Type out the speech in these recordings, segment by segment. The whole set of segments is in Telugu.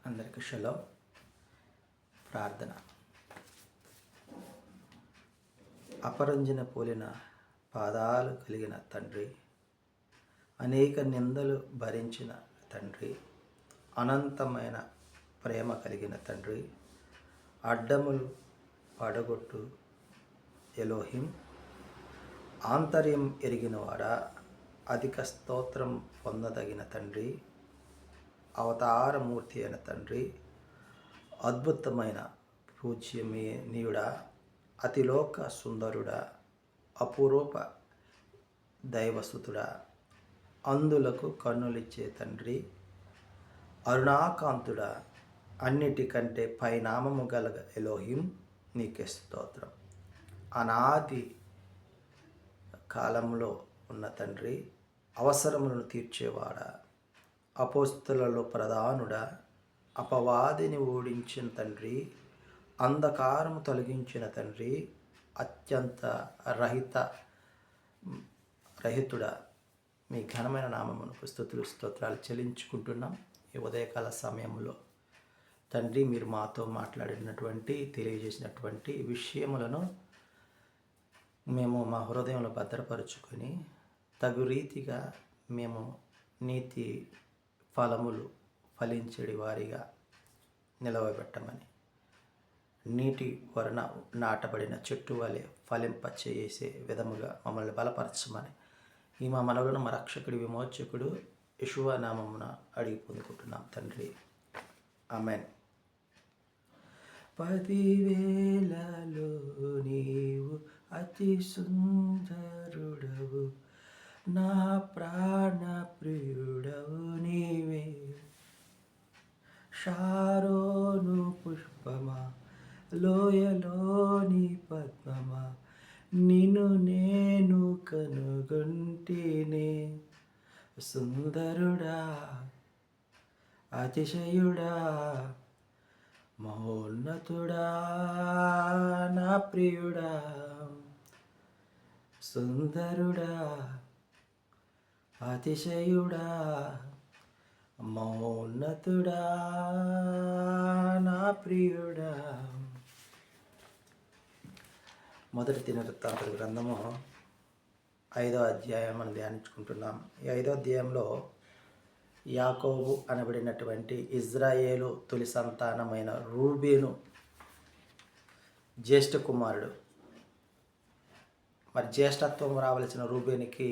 అందరికీ షలోమ్. ప్రార్థన. అపరంజిన పోలిన పాదాలు కలిగిన తండ్రి, అనేక నిందలు భరించిన తండ్రి, అనంతమైన ప్రేమ కలిగిన తండ్రి, అడ్డములు పడగొట్టు ఎలోహిం, ఆంతర్యం ఎరిగినవాడా, అధిక స్తోత్రం పొందదగిన తండ్రి, అవతారమూర్తి అయిన తండ్రి, అద్భుతమైన పూజ్యమీయుడా, అతిలోక సుందరుడా, అపురూప దైవసుతుడా, అందులకు కన్నులిచ్చే తండ్రి, అరుణాకాంతుడా, అన్నిటికంటే పైనామము గల ఎలోహిం, నీకే స్తోత్రం. అనాది కాలంలో ఉన్న తండ్రి, అవసరములను తీర్చేవాడా, అపోస్తలులలో ప్రధానుడా, అపవాదిని ఓడించిన తండ్రి, అంధకారము తొలగించిన తండ్రి, అత్యంత రహితుడా, మీ ఘనమైన నామమునకు స్తుతులు స్తోత్రాలు చెల్లించుకుంటున్నాం. ఈ ఉదయకాల సమయంలో తండ్రి, మీరు మాతో మాట్లాడినటువంటి తెలియజేసినటువంటి విషయములను మేము మా హృదయంలో భద్రపరుచుకొని తగు రీతిగా మేము నీతి ఫలములు ఫలించడి వారిగా నిలవబెట్టమని, నీటి వలన నాటబడిన చెట్టు వలె ఫలింపచేసే విధముగా మమ్మల్ని బలపరచమని ఈ మా మనవులను మా రక్షకుడి విమోచకుడు యెషువా నామమున అడిగి పొందుకుంటున్నాం తండ్రి. ఆమేన్. 10,000లో నీవు అతి సుందరుడవు, నా ప్రాణ ప్రియుడవు నీవే. షారోను పుష్పమా, లోయలోని పద్మమా, నిన్ను నేను కనుగొంటినే. సుందరుడా, అతిశయుడా, మహోన్నతుడా, నా ప్రియుడా. సుందరుడా, అతిశయుడా, మహోన్నతుడా, నా ప్రియుడా. మొదటి దినవృత్తాంతముల గ్రంథము 5వ అధ్యాయం మనం ధ్యానించుకుంటున్నాం. ఈ 5వ అధ్యాయంలో యాకోబు అనబడినటువంటి ఇజ్రాయేలు తొలి సంతానమైన రూబేను జ్యేష్ఠ కుమారుడు. మరి జ్యేష్ఠత్వం రావలసిన రూబేనికి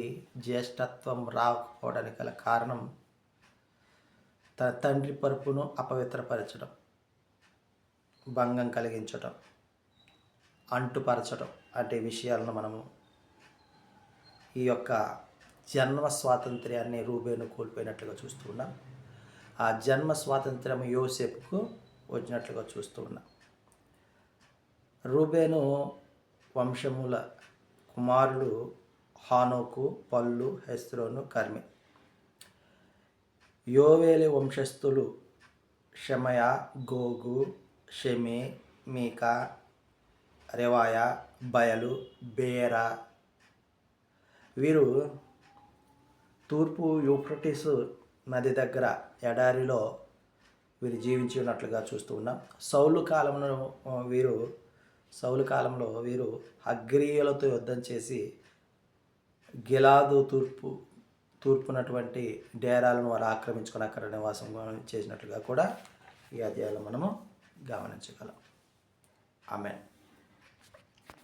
జ్యేష్ఠత్వం రాకపోవడానికి గల కారణం తన తండ్రి పరుపును అపవిత్రపరచడం, భంగం కలిగించడం, అంటుపరచడం అంటే విషయాలను మనము ఈ యొక్క జన్మ స్వాతంత్ర్యాన్ని రూబేను కోల్పోయినట్లుగా చూస్తూ ఉన్నాం. ఆ జన్మ స్వాతంత్ర్యం యోసేపుకు వచ్చినట్లుగా చూస్తూ ఉన్నాం. రూబేను వంశముల కుమారులు హానోకు, పల్లు, హెస్రోను, కర్మి. యోవేలు వంశస్థులు షమయ, గోగు, షెమి, మీకా, రెవాయ, బయలు, బేరా. వీరు తూర్పు యూఫ్రటీసు నది దగ్గర ఎడారిలో వీరు జీవించి ఉన్నట్లుగా చూస్తూ ఉన్నాం. సౌలు కాలంలో వీరు అగ్రీయులతో యుద్ధం చేసి గిలాదు తూర్పునటువంటి డేరాలను వారు ఆక్రమించుకొని అక్కడ నివాసం చేసినట్లుగా కూడా ఈ అధ్యాయంలో మనము గమనించగలం. ఆమేన్.